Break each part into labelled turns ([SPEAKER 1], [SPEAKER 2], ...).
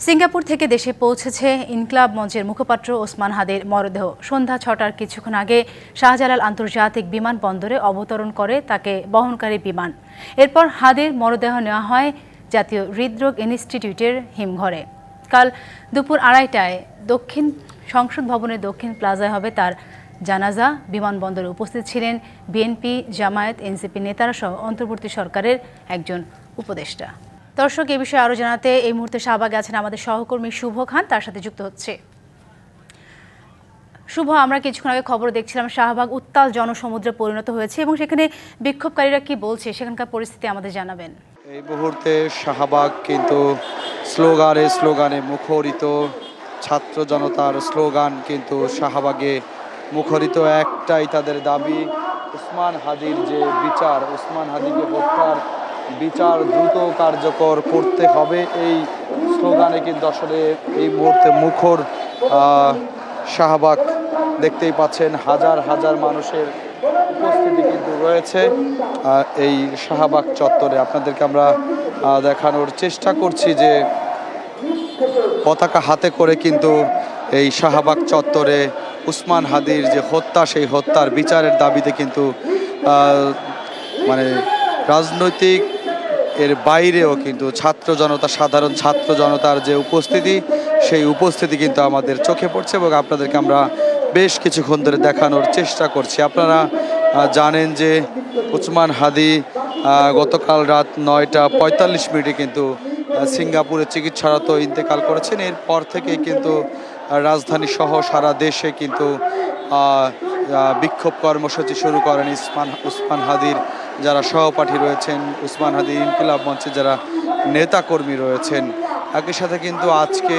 [SPEAKER 1] Singapore থেকে দেশে পৌঁছেছে ইনকিলাব মঞ্চের মুখপাত্র ওসমান হাদির মরদেহ। সন্ধ্যা ৬টার কিছুক্ষণ আগে শাহজালাল আন্তর্জাতিক বিমানবন্দরে অবতরণ করে তাকে বহনকারী বিমান। এরপর হাদির মরদেহ নেওয়া হয় জাতীয় হৃদরোগ ইনস্টিটিউটের হিমঘরে। কাল দুপুর ২:৩০টায় দক্ষিণ সংসদ ভবনের দক্ষিণ প্লাজায় হবে তার জানাজা। বিমানবন্দরে উপস্থিত ছিলেন বিএনপি, জামায়াত, এনসিপি নেতারা সহ অন্তর্বর্তী সরকারের একজন উপদেষ্টা। দর্শক, এ বিষয়ে আরও জানাতে এই মুহূর্তে শাহবাগে আছেন আমাদের সহকর্মী শুভ খান, তার সাথে যুক্ত হচ্ছে। শুভ, আমরা কিছুক্ষণ আগে খবর দেখছিলাম শাহবাগ উত্তাল জনসমুদ্রে পরিণত হয়েছে এবং সেখানে বিক্ষোভকারীরা কি বলছে সেখানকার পরিস্থিতি আমাদের জানাবেন।
[SPEAKER 2] এই মুহূর্তে শাহবাগ কিন্তু স্লোগানে মুখরিত। ছাত্র জনতার স্লোগান কিন্তু শাহবাগে মুখরিত। একটাই তাদের দাবি, ওসমান হাদির যে বিচার, ওসমান হাদিকে হত্যার বিচার দ্রুত কার্যকর করতে হবে। এই স্লোগানে কিন্তু আসলে এই মুহূর্তে মুখর শাহবাগ। দেখতেই পাচ্ছেন হাজার হাজার মানুষের উপস্থিতি কিন্তু রয়েছে এই শাহবাগ চত্বরে। আপনাদেরকে আমরা দেখানোর চেষ্টা করছি যে পতাকা হাতে করে কিন্তু এই শাহবাগ চত্বরে ওসমান হাদির যে হত্যা, সেই হত্যার বিচারের দাবিতে কিন্তু মানে রাজনৈতিক এর বাইরেও কিন্তু ছাত্র জনতা, সাধারণ ছাত্র জনতার যে উপস্থিতি, সেই উপস্থিতি কিন্তু আমাদের চোখে পড়ছে এবং আপনাদেরকে আমরা বেশ কিছুক্ষণ ধরে দেখানোর চেষ্টা করছি। আপনারা জানেন যে ওসমান হাদি গতকাল রাত ৯:৪৫ কিন্তু সিঙ্গাপুরে চিকিৎসারত ইন্তেকাল করেছেন। এরপর থেকে কিন্তু রাজধানী সহ সারা দেশে কিন্তু বিক্ষোভ কর্মসূচি শুরু করেন ওসমান হাদির যারা সহপাঠী রয়েছেন, ওসমান হাদি ইনকিলাব মঞ্চে যারা নেতাকর্মী রয়েছেন। একই সাথে কিন্তু আজকে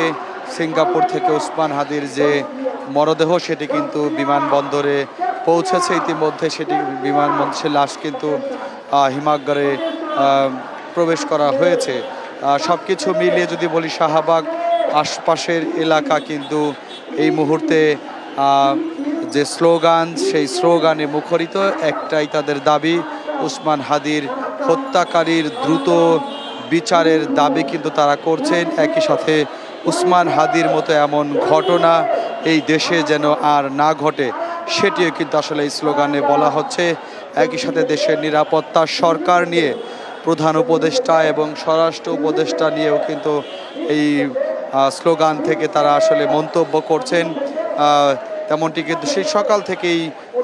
[SPEAKER 2] সিঙ্গাপুর থেকে ওসমান হাদির যে মরদেহ, সেটি কিন্তু বিমানবন্দরে পৌঁছেছে ইতিমধ্যে। সেটি বিমানবন্দরের লাশ কিন্তু হিমাগারে প্রবেশ করা হয়েছে। সব কিছু মিলিয়ে যদি বলি, শাহবাগ আশপাশের এলাকা কিন্তু এই মুহূর্তে যে স্লোগান, সেই স্লোগানে মুখরিত। একটাই তাদের দাবি, ওসমান হাদির হত্যাকারীর দ্রুত বিচারের দাবি কিন্তু তারা করছেন। একই সাথে ওসমান হাদির মতো এমন ঘটনা এই দেশে যেন আর না ঘটে, সেটিও কিন্তু আসলে এই স্লোগানে বলা হচ্ছে। একই সাথে দেশের নিরাপত্তা, সরকার নিয়ে প্রধান উপদেষ্টা এবং স্বরাষ্ট্র উপদেষ্টা নিয়েও কিন্তু এই স্লোগান থেকে তারা আসলে মন্তব্য করছেন। তেমনটি কিন্তু সেই সকাল থেকেই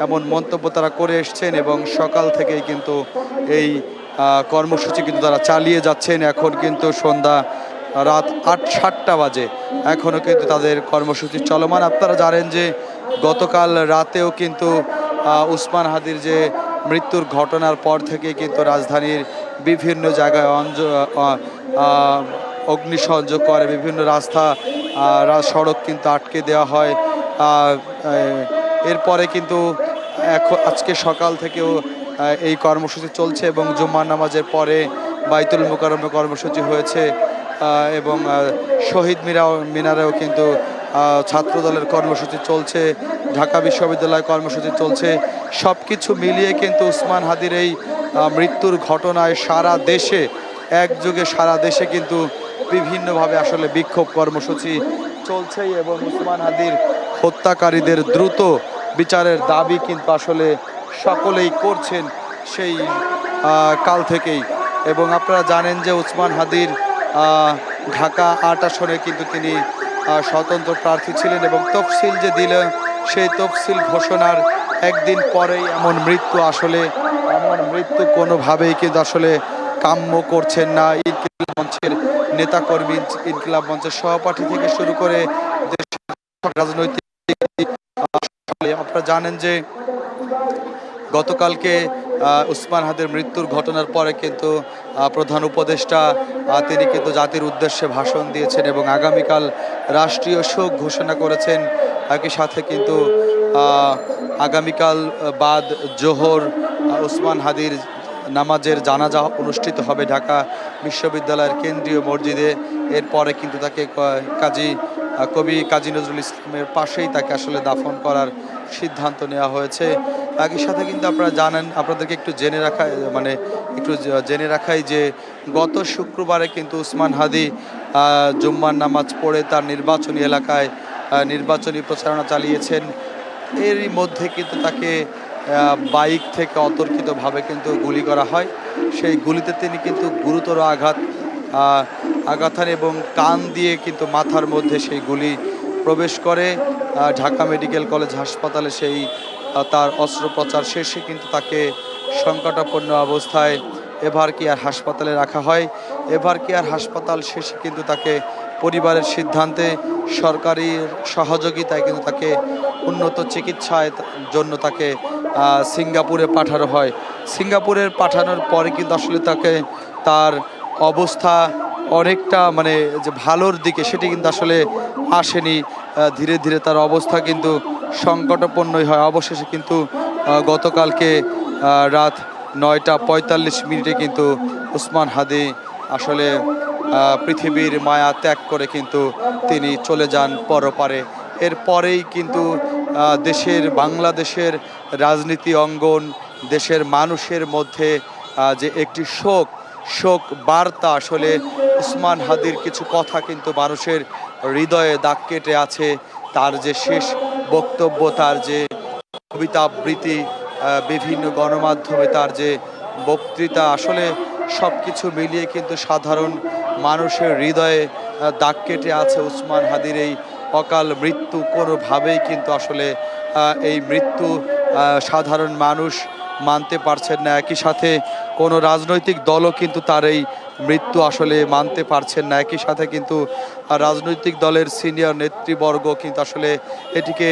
[SPEAKER 2] এমন মন্তব্য তারা করে এসছেন এবং সকাল থেকেই কিন্তু এই কর্মসূচি কিন্তু তারা চালিয়ে যাচ্ছেন। এখন কিন্তু সন্ধ্যা রাত ৮:০৭ বাজে, এখনও কিন্তু তাদের কর্মসূচি চলমান। আপনারা জানেন যে গতকাল রাতেও কিন্তু ওসমান হাদির যে মৃত্যুর ঘটনার পর থেকে কিন্তু রাজধানীর বিভিন্ন জায়গায় অগ্নিসংযোগ করে, বিভিন্ন রাস্তা সড়ক কিন্তু আটকে দেওয়া হয়। এরপরে কিন্তু আজকে সকাল থেকেও এই কর্মসূচি চলছে এবং জুম্মার নামাজের পরে বাইতুল মুকাররমে কর্মসূচি হয়েছে এবং শহীদ মিনারেও কিন্তু ছাত্রদলের কর্মসূচি চলছে, ঢাকা বিশ্ববিদ্যালয় কর্মসূচি চলছে। সব কিছু মিলিয়ে কিন্তু ওসমান হাদির এই মৃত্যুর ঘটনায় সারা দেশে, একযোগে সারা দেশে কিন্তু বিভিন্নভাবে আসলে বিক্ষোভ কর্মসূচি চলছেই এবং ওসমান হাদির হত্যাকারীদের দ্রুত বিচারের দাবি কিন্তু আসলে সকলেই করছেন সেই কাল থেকেই। এবং আপনারা জানেন যে ওসমান হাদির ঢাকা ৮ আসনে কিন্তু তিনি স্বতন্ত্র প্রার্থী ছিলেন এবং তফসিল যে দিল, সেই তফসিল ঘোষণার একদিন পরেই এমন মৃত্যু কোনোভাবেই কিন্তু আসলে কাম্য করছেন না ইনকিলাব মঞ্চের নেতাকর্মী, ইনকিলাব মঞ্চের সহপাঠী থেকে শুরু করে রাজনৈতিক। আপনারা জানেন যে গতকালকে ওসমান হাদির মৃত্যুর ঘটনার পরে কিন্তু প্রধান উপদেষ্টা তিনি কিন্তু জাতির উদ্দেশ্যে ভাষণ দিয়েছেন এবং আগামীকাল রাষ্ট্রীয় শোক ঘোষণা করেছেন। একই সাথে কিন্তু আগামীকাল বাদ জোহর ওসমান হাদির নামাজের জানাজা অনুষ্ঠিত হবে ঢাকা বিশ্ববিদ্যালয়ের কেন্দ্রীয় মসজিদে। এরপরে কিন্তু তাকে কবি কাজী নজরুল ইসলামের পাশেই তাকে আসলে দাফন করার সিদ্ধান্ত নেওয়া হয়েছে। একই সাথে কিন্তু আপনারা জানেন, আপনাদেরকে একটু জেনে রাখাই যে গত শুক্রবারে কিন্তু ওসমান হাদি জুম্মার নামাজ পড়ে তার নির্বাচনী এলাকায় নির্বাচনী প্রচারণা চালিয়েছেন। এরই মধ্যে কিন্তু তাকে বাইক থেকে অতর্কিতভাবে কিন্তু গুলি করা হয়। সেই গুলিতে তিনি কিন্তু গুরুতর আঘাত হান এবং কান দিয়ে কিন্তু মাথার মধ্যে সেই গুলি প্রবেশ করে। ঢাকা মেডিকেল কলেজ হাসপাতালে সেই তার অস্ত্রোপচার শেষে কিন্তু তাকে সংকটাপন্ন অবস্থায় এভার কেয়ার হাসপাতালে রাখা হয়। এভার কেয়ার হাসপাতাল শেষে কিন্তু তাকে পরিবারের সিদ্ধান্তে সরকারি সহযোগিতায় কিন্তু তাকে উন্নত চিকিৎসার জন্য তাকে সিঙ্গাপুরে পাঠানো হয়। সিঙ্গাপুরের পাঠানোর পরে কিন্তু আসলে তাকে তার অবস্থা অনেকটা মানে যে ভালোর দিকে সেটি কিন্তু আসলে আসেনি। ধীরে ধীরে তার অবস্থা কিন্তু সংকটাপন্নই হয়। অবশেষে কিন্তু গতকালকে রাত 9:45 কিন্তু ওসমান হাদি আসলে পৃথিবীর মায়া ত্যাগ করে কিন্তু তিনি চলে যান পরপারে। এরপরেই কিন্তু বাংলাদেশের রাজনীতি অঙ্গন, দেশের মানুষের মধ্যে যে একটি শোক বার্তা, আসলে ওসমান হাদির কিছু কথা কিন্তু মানুষের হৃদয়ে দাগ কেটে আছে। তার যে শেষ বক্তব্য, তার যে কবিতা আবৃত্তি, বিভিন্ন গণমাধ্যমে তার যে বক্তৃতা, আসলে সব কিছু মিলিয়ে কিন্তু সাধারণ মানুষের হৃদয়ে দাগ কেটে আছে। ওসমান হাদির এই অকাল মৃত্যু কোনোভাবেই কিন্তু আসলে এই মৃত্যু সাধারণ মানুষ মানতে পারছেন না। একই সাথে কোনো রাজনৈতিক দলও কিন্তু তার এই মৃত্যু আসলে মানতে পারছেন না। একই সাথে কিন্তু রাজনৈতিক দলের সিনিয়র নেতৃবর্গ কিন্তু আসলে এটিকে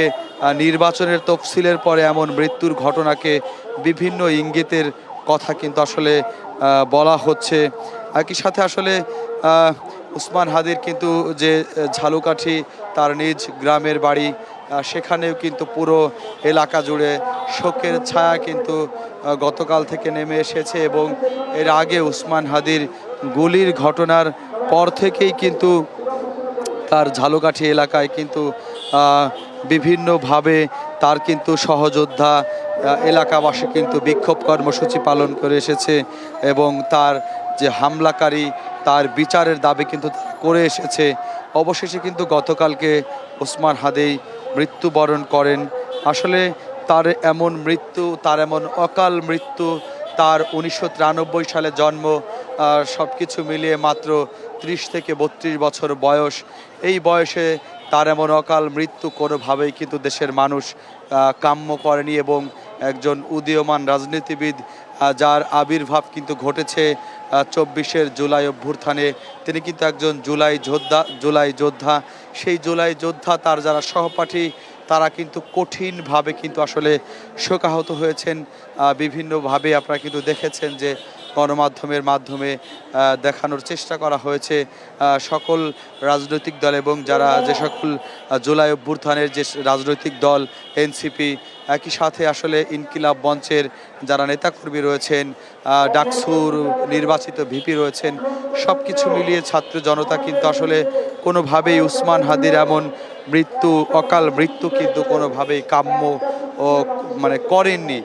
[SPEAKER 2] নির্বাচনের তফসিলের পরে এমন মৃত্যুর ঘটনাকে বিভিন্ন ইঙ্গিতের কথা কিন্তু আসলে বলা হচ্ছে। একই সাথে আসলে ওসমান হাদির কিন্তু যে ঝালকাঠি তার নিজ গ্রামের বাড়ি, সেখানেও কিন্তু পুরো এলাকা জুড়ে শোকের ছায়া কিন্তু গতকাল থেকে নেমে এসেছে। এবং এর আগে ওসমান হাদির গুলির ঘটনার পর থেকেই কিন্তু তার ঝালকাঠি এলাকায় কিন্তু বিভিন্নভাবে তার কিন্তু সহযোদ্ধা এলাকাবাসী কিন্তু বিক্ষোভ কর্মসূচি পালন করে এসেছে এবং তার যে হামলাকারী তার বিচারের দাবি কিন্তু করে এসেছে। অবশেষে কিন্তু গতকালকে ওসমান হাদি মৃত্যুবরণ করেন। আসলে তার এমন মৃত্যু, তার এমন অকাল মৃত্যু, তার 1993 সালে জন্ম, সব কিছু মিলিয়ে মাত্র 30 থেকে 32 বছর বয়স। এই বয়সে তার এমন অকাল মৃত্যু কোনোভাবেই কিন্তু দেশের মানুষ কাম্য করেনি। এবং একজন উদীয়মান রাজনীতিবিদ যার আবির্ভাব কিন্তু ঘটেছে 24 জুলাই অভ্যুত্থানে, তিনি কিন্তু একজন জুলাই যোদ্ধা। সেই জুলাই যোদ্ধা, তার যারা সহপাঠী, তারা কিন্তু কঠিনভাবে কিন্তু আসলে শোকাহত হয়েছেন। বিভিন্নভাবে আপনারা কিন্তু দেখেছেন যে গণমাধ্যমের মাধ্যমে দেখানোর চেষ্টা করা হয়েছে সকল রাজনৈতিক দল এবং যে সকল জুলাই অভ্যুত্থানের যে রাজনৈতিক দল এনসিপি, একই সাথে আসলে ইনকিলাব মঞ্চের যারা নেতাকর্মী রয়েছেন, ডাকসুর নির্বাচিত ভিপি রয়েছেন, সব কিছু মিলিয়ে ছাত্র জনতা কিন্তু আসলে কোনোভাবেই ওসমান হাদির এমন অকাল মৃত্যু কিন্তু কোনোভাবেই কাম্য ও মানে করেননি।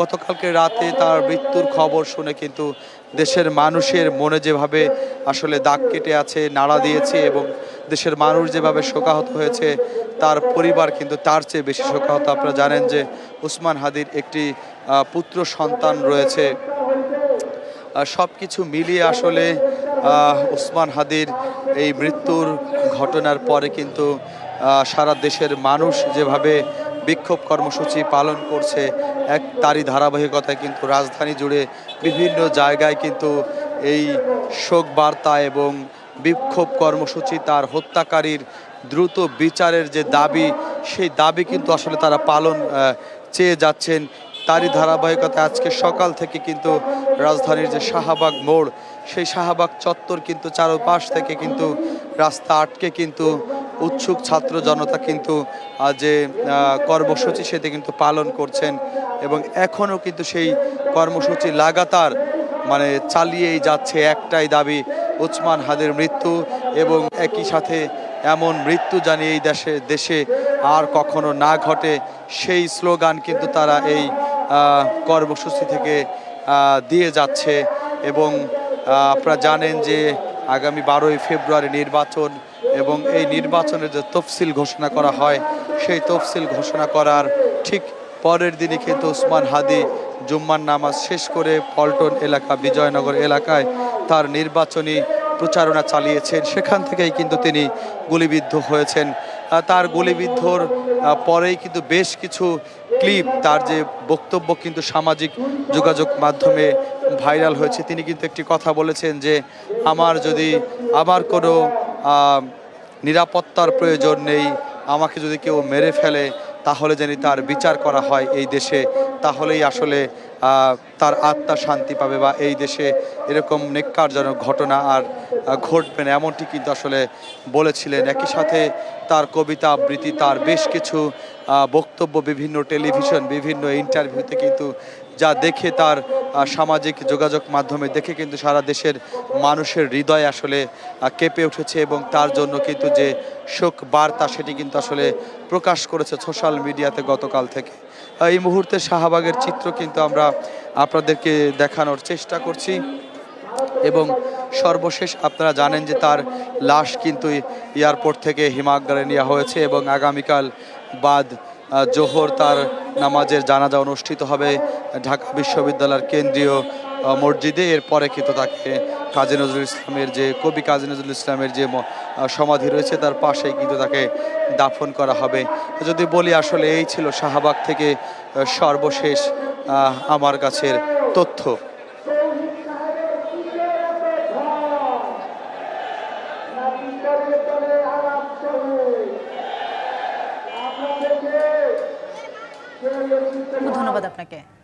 [SPEAKER 2] গতকালকে রাতে তার মৃত্যুর খবর শুনে কিন্তু দেশের মানুষের মনে যেভাবে আসলে দাগ কেটে আছে, নাড়া দিয়েছে এবং দেশের মানুষ যেভাবে শোকাহত হয়েছে, তার পরিবার কিন্তু তার চেয়ে বেশি শোকাহত। আপনারা জানেন যে ওসমান হাদির একটি পুত্র সন্তান রয়েছে। সব কিছু মিলিয়ে আসলে ওসমান হাদির এই মৃত্যুর ঘটনার পরে কিন্তু সারা দেশের মানুষ যেভাবে বিক্ষোভ কর্মসূচি পালন করছে, তারই ধারাবাহিকতায় কিন্তু রাজধানী জুড়ে বিভিন্ন জায়গায় কিন্তু এই শোক বার্তা এবং বিক্ষোভ কর্মসূচি, তার হত্যাকারীর দ্রুত বিচারের যে দাবি, সেই দাবি কিন্তু আসলে তারা চেয়ে যাচ্ছেন। তারই ধারাবাহিকতায় আজকে সকাল থেকে কিন্তু রাজধানীর যে শাহবাগ মোড়, সেই শাহবাগ চত্বর কিন্তু চারপাশ থেকে কিন্তু রাস্তা আটকে কিন্তু উৎসুক ছাত্র জনতা কিন্তু যে কর্মসূচি সেটি কিন্তু পালন করছেন এবং এখনও কিন্তু সেই কর্মসূচি লাগাতার মানে চালিয়েই যাচ্ছে। একটাই দাবি, ওসমান হাদির মৃত্যু এবং একই সাথে এমন মৃত্যু জানি এই দেশে আর কখনো না ঘটে, সেই স্লোগান কিন্তু তারা এই কর্মসূচি থেকে দিয়ে যাচ্ছে। এবং আপনারা জানেন যে আগামী 12ই ফেব্রুয়ারি নির্বাচন এবং এই নির্বাচনের যে তফসিল ঘোষণা করা হয় সেই তফসিল ঘোষণা করার ঠিক পরের দিনই কিন্তু ওসমান হাদি জুম্মার নামাজ শেষ করে পল্টন এলাকা বিজয়নগর এলাকায় তার নির্বাচনী প্রচারণা চালিয়েছেন। সেখান থেকেই কিন্তু তিনি গুলিবিদ্ধ হয়েছেন। তার গুলিবিদ্ধর পরেই কিন্তু বেশ কিছু ক্লিপ, তার যে বক্তব্য কিন্তু সামাজিক যোগাযোগ মাধ্যমে ভাইরাল হয়েছে। তিনি কিন্তু একটি কথা বলেছেন যে আমার কোনো নিরাপত্তার প্রয়োজন নেই, আমাকে যদি কেউ মেরে ফেলে তাহলে যেন তার বিচার করা হয় এই দেশে, তাহলেই আসলে তার আত্মা শান্তি পাবে বা এই দেশে এরকম নেক্কারজনক ঘটনা আর ঘটবে না, এমনটি কিন্তু আসলে বলেছিলেন। একই সাথে তার কবিতা আবৃত্তি, তার বেশ কিছু বক্তব্য বিভিন্ন টেলিভিশন বিভিন্ন ইন্টারভিউতে কিন্তু যা দেখে তার সামাজিক যোগাযোগ মাধ্যমে দেখে কিন্তু সারা দেশের মানুষের হৃদয় আসলে কেঁপে উঠেছে এবং তার জন্য কিন্তু যে শোক বার্তা সেটি কিন্তু আসলে প্রকাশ করেছে সোশ্যাল মিডিয়াতে গতকাল থেকে। এই মুহূর্তে শাহবাগের চিত্র কিন্তু আমরা আপনাদেরকে দেখানোর চেষ্টা করছি এবং সর্বশেষ আপনারা জানেন যে তার লাশ কিন্তু এয়ারপোর্ট থেকে হিমাগারে নেওয়া হয়েছে এবং আগামীকাল বাদ জোহর তার নামাজের জানাজা অনুষ্ঠিত হবে ঢাকা বিশ্ববিদ্যালয়ের কেন্দ্রীয় মসজিদে। এরপরে কিন্তু তাকে কাজী নজরুল ইসলামের যে কবি কাজী নজরুল ইসলামের যে সমাধি রয়েছে তার পাশেই কিন্তু তাকে দাফন করা হবে। যদি বলি আসলে এই ছিল শাহবাগ থেকে সর্বশেষ আমার কাছের তথ্য।
[SPEAKER 1] ধন্যবাদ আপনাকে।